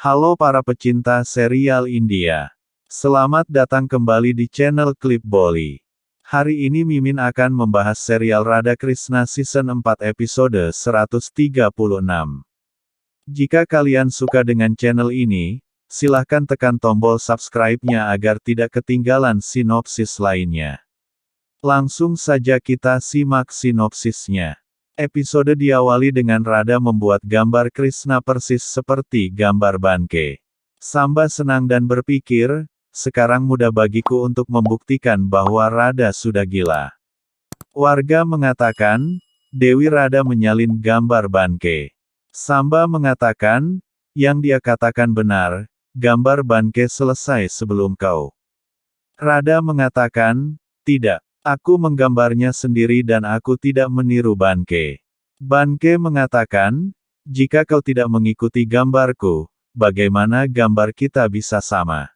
Halo para pecinta serial India. Selamat datang kembali di channel Klip Bolly. Hari ini Mimin akan membahas serial Radha Krishna Season 4 episode 136. Jika kalian suka dengan channel ini, silahkan tekan tombol subscribe-nya agar tidak ketinggalan sinopsis lainnya. Langsung saja kita simak sinopsisnya. Episode diawali dengan Radha membuat gambar Krishna persis seperti gambar Banke. Samba senang dan berpikir, sekarang mudah bagiku untuk membuktikan bahwa Radha sudah gila. Warga mengatakan, Dewi Radha menyalin gambar Banke. Samba mengatakan, yang dia katakan benar, gambar Banke selesai sebelum kau. Radha mengatakan, tidak. Aku menggambarnya sendiri dan aku tidak meniru Banke. Banke mengatakan, jika kau tidak mengikuti gambarku, bagaimana gambar kita bisa sama?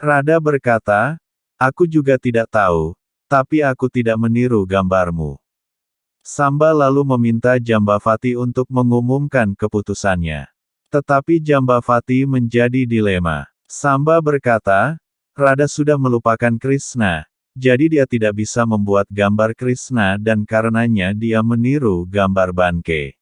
Radha berkata, aku juga tidak tahu, tapi aku tidak meniru gambarmu. Samba lalu meminta Jambavati untuk mengumumkan keputusannya. Tetapi Jambavati menjadi dilema. Samba berkata, Radha sudah melupakan Krishna. Jadi dia tidak bisa membuat gambar Krishna dan karenanya dia meniru gambar Banke.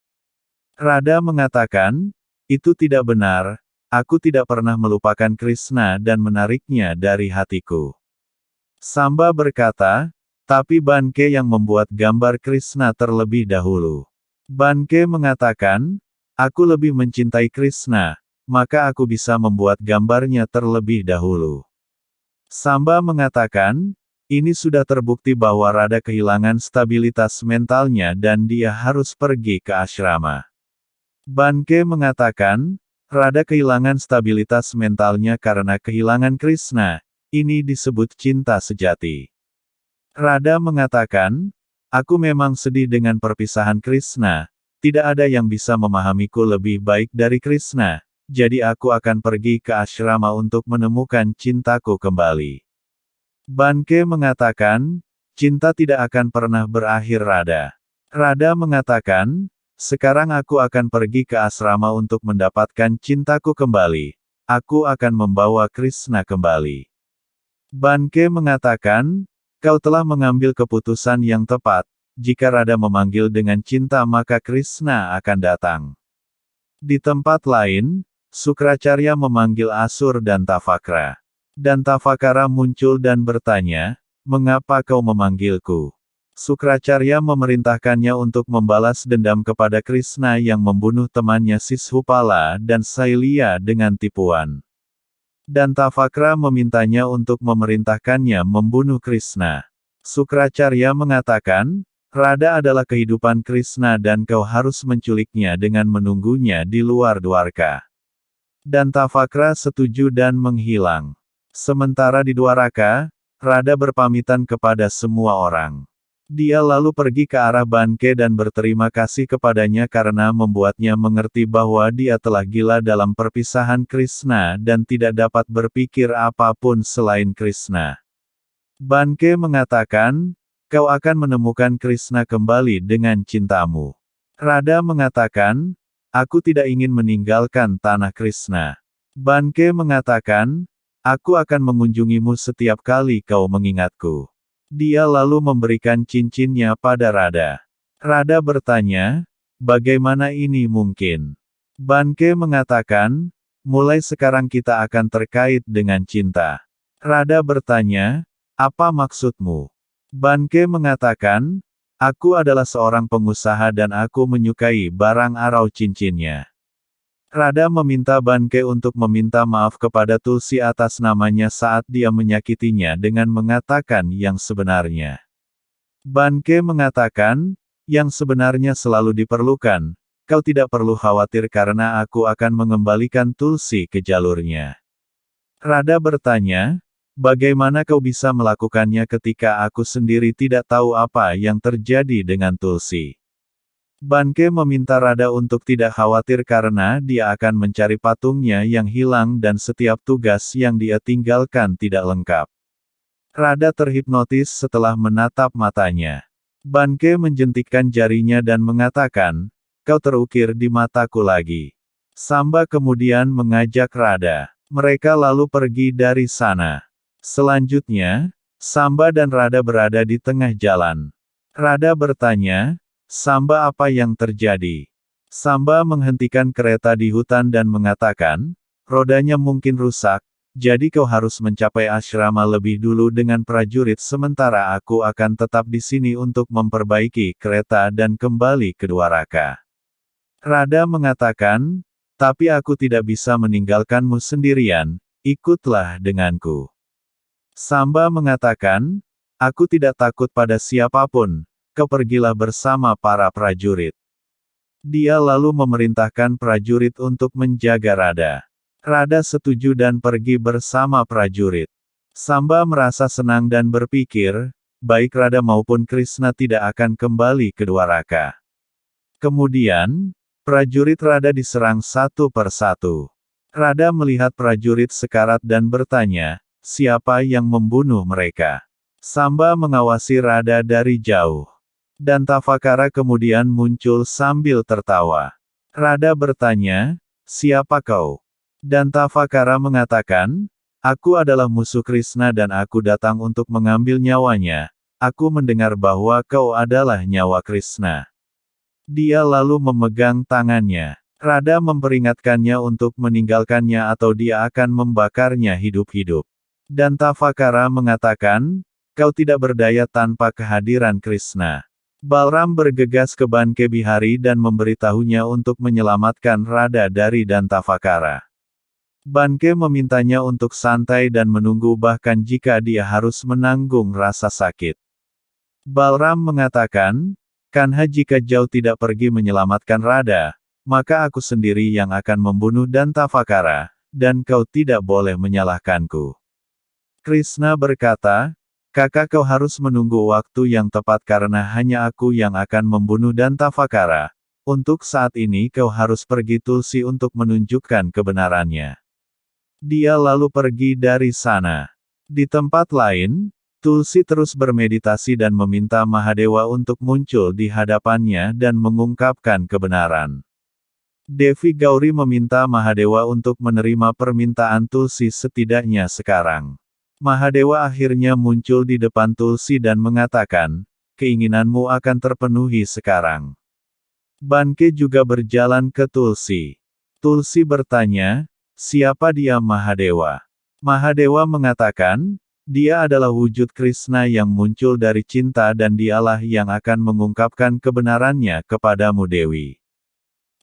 Radha mengatakan, itu tidak benar, aku tidak pernah melupakan Krishna dan menariknya dari hatiku. Samba berkata, tapi Banke yang membuat gambar Krishna terlebih dahulu. Banke mengatakan, aku lebih mencintai Krishna, maka aku bisa membuat gambarnya terlebih dahulu. Samba mengatakan, ini sudah terbukti bahwa Radha kehilangan stabilitas mentalnya dan dia harus pergi ke asrama. Banke mengatakan, Radha kehilangan stabilitas mentalnya karena kehilangan Krishna, ini disebut cinta sejati. Radha mengatakan, aku memang sedih dengan perpisahan Krishna, tidak ada yang bisa memahamiku lebih baik dari Krishna, jadi aku akan pergi ke asrama untuk menemukan cintaku kembali. Banke mengatakan, cinta tidak akan pernah berakhir Radha. Radha mengatakan, sekarang aku akan pergi ke asrama untuk mendapatkan cintaku kembali. Aku akan membawa Krishna kembali. Banke mengatakan, kau telah mengambil keputusan yang tepat, jika Radha memanggil dengan cinta maka Krishna akan datang. Di tempat lain, Sukracarya memanggil Asur dan Tafakra. Dan Tafakara muncul dan bertanya, mengapa kau memanggilku? Sukracarya memerintahkannya untuk membalas dendam kepada Krishna yang membunuh temannya Sishupala dan Sailia dengan tipuan. Dan Tafakra memintanya untuk memerintahkannya membunuh Krishna. Sukracarya mengatakan, Radha adalah kehidupan Krishna dan kau harus menculiknya dengan menunggunya di luar Dwarka. Dan Tafakra setuju dan menghilang. Sementara di Dwaraka, Radha berpamitan kepada semua orang. Dia lalu pergi ke arah Banke dan berterima kasih kepadanya karena membuatnya mengerti bahwa dia telah gila dalam perpisahan Krishna dan tidak dapat berpikir apapun selain Krishna. Banke mengatakan, kau akan menemukan Krishna kembali dengan cintamu. Radha mengatakan, aku tidak ingin meninggalkan tanah Krishna. Banke mengatakan, aku akan mengunjungimu setiap kali kau mengingatku. Dia lalu memberikan cincinnya pada Radha. Radha bertanya, bagaimana ini mungkin? Banke mengatakan, mulai sekarang kita akan terkait dengan cinta. Radha bertanya, apa maksudmu? Banke mengatakan, aku adalah seorang pengusaha dan aku menyukai barang arau cincinnya. Radha meminta Banke untuk meminta maaf kepada Tulsi atas namanya saat dia menyakitinya dengan mengatakan yang sebenarnya. Banke mengatakan, yang sebenarnya selalu diperlukan, kau tidak perlu khawatir karena aku akan mengembalikan Tulsi ke jalurnya. Radha bertanya, bagaimana kau bisa melakukannya ketika aku sendiri tidak tahu apa yang terjadi dengan Tulsi? Banke meminta Radha untuk tidak khawatir karena dia akan mencari patungnya yang hilang dan setiap tugas yang dia tinggalkan tidak lengkap. Radha terhipnotis setelah menatap matanya. Banke menjentikkan jarinya dan mengatakan, kau terukir di mataku lagi. Samba kemudian mengajak Radha. Mereka lalu pergi dari sana. Selanjutnya, Samba dan Radha berada di tengah jalan. Radha bertanya, "Samba, apa yang terjadi?" Samba menghentikan kereta di hutan dan mengatakan, "Rodanya mungkin rusak, jadi kau harus mencapai asrama lebih dulu dengan prajurit sementara aku akan tetap di sini untuk memperbaiki kereta dan kembali ke Dwaraka." Radha mengatakan, "Tapi aku tidak bisa meninggalkanmu sendirian, ikutlah denganku." Samba mengatakan, "Aku tidak takut pada siapapun, kau pergilah bersama para prajurit." Dia lalu memerintahkan prajurit untuk menjaga Radha. Radha setuju dan pergi bersama prajurit. Samba merasa senang dan berpikir, baik Radha maupun Krishna tidak akan kembali ke Dwaraka. Kemudian, prajurit Radha diserang satu persatu. Radha melihat prajurit sekarat dan bertanya, siapa yang membunuh mereka? Samba mengawasi Radha dari jauh. Dantavakara kemudian muncul sambil tertawa. Radha bertanya, siapa kau? Dantavakara mengatakan, aku adalah musuh Krishna dan aku datang untuk mengambil nyawanya. Aku mendengar bahwa kau adalah nyawa Krishna. Dia lalu memegang tangannya. Radha memperingatkannya untuk meninggalkannya atau dia akan membakarnya hidup-hidup. Dantavakara mengatakan, kau tidak berdaya tanpa kehadiran Krishna. Balram bergegas ke Banke Bihari dan memberitahunya untuk menyelamatkan Radha dari Dantavakara. Banke memintanya untuk santai dan menunggu bahkan jika dia harus menanggung rasa sakit. Balram mengatakan, Kanha, jika Jauh tidak pergi menyelamatkan Radha, maka aku sendiri yang akan membunuh Dantavakara, dan kau tidak boleh menyalahkanku. Krishna berkata, kakak, kau harus menunggu waktu yang tepat karena hanya aku yang akan membunuh Dantavakara. Untuk saat ini kau harus pergi Tulsi untuk menunjukkan kebenarannya. Dia lalu pergi dari sana. Di tempat lain, Tulsi terus bermeditasi dan meminta Mahadewa untuk muncul di hadapannya dan mengungkapkan kebenaran. Devi Gauri meminta Mahadewa untuk menerima permintaan Tulsi setidaknya sekarang. Mahadewa akhirnya muncul di depan Tulsi dan mengatakan, keinginanmu akan terpenuhi sekarang. Banke juga berjalan ke Tulsi. Tulsi bertanya, siapa dia Mahadewa? Mahadewa mengatakan, dia adalah wujud Krishna yang muncul dari cinta dan dialah yang akan mengungkapkan kebenarannya kepadamu Dewi.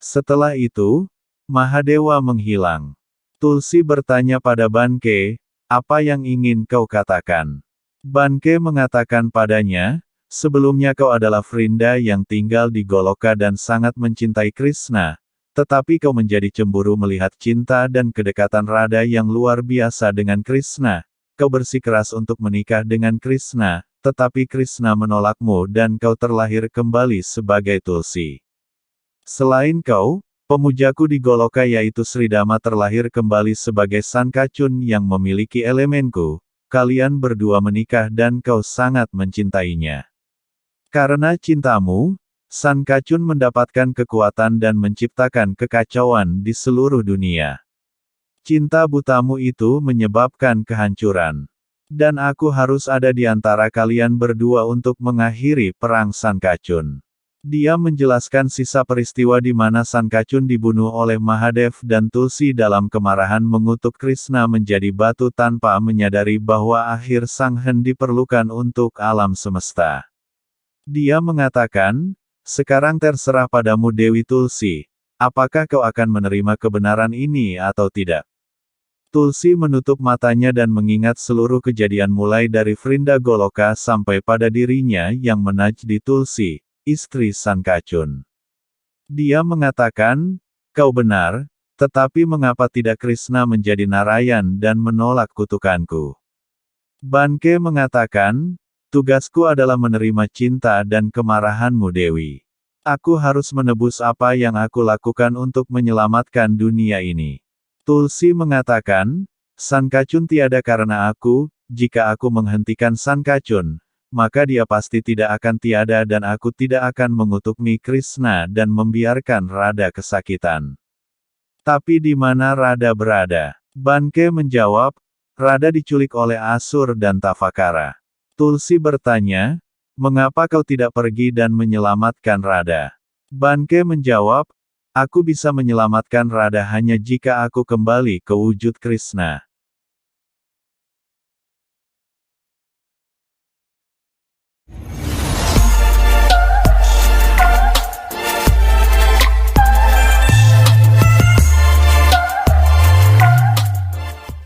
Setelah itu, Mahadewa menghilang. Tulsi bertanya pada Banke, apa yang ingin kau katakan? Banke mengatakan padanya, sebelumnya kau adalah Vrinda yang tinggal di Goloka dan sangat mencintai Krishna, tetapi kau menjadi cemburu melihat cinta dan kedekatan Radha yang luar biasa dengan Krishna. Kau bersikeras untuk menikah dengan Krishna, tetapi Krishna menolakmu dan kau terlahir kembali sebagai Tulsi. Selain kau, pemujaku di Goloka yaitu Sridama terlahir kembali sebagai Sankacun yang memiliki elemenku. Kalian berdua menikah dan kau sangat mencintainya. Karena cintamu, Sankacun mendapatkan kekuatan dan menciptakan kekacauan di seluruh dunia. Cinta butamu itu menyebabkan kehancuran. Dan aku harus ada di antara kalian berdua untuk mengakhiri perang Sankacun. Dia menjelaskan sisa peristiwa di mana Sankacun dibunuh oleh Mahadev dan Tulsi dalam kemarahan mengutuk Krishna menjadi batu tanpa menyadari bahwa akhir Sanghen diperlukan untuk alam semesta. Dia mengatakan, sekarang terserah padamu Dewi Tulsi, apakah kau akan menerima kebenaran ini atau tidak? Tulsi menutup matanya dan mengingat seluruh kejadian mulai dari Vrinda Goloka sampai pada dirinya yang menajdi Tulsi, istri Sankacun. Dia mengatakan, kau benar, tetapi mengapa tidak Krishna menjadi Narayan dan menolak kutukanku? Banke mengatakan, tugasku adalah menerima cinta dan kemarahanmu Dewi. Aku harus menebus apa yang aku lakukan untuk menyelamatkan dunia ini. Tulsi mengatakan, Sankacun tiada karena aku, jika aku menghentikan Sankacun, maka dia pasti tidak akan tiada dan aku tidak akan mengutukmi Krishna dan membiarkan Radha kesakitan. Tapi di mana Radha berada? Banke menjawab, Radha diculik oleh Asur dan Tafakara. Tulsi bertanya, mengapa kau tidak pergi dan menyelamatkan Radha? Banke menjawab, aku bisa menyelamatkan Radha hanya jika aku kembali ke wujud Krishna.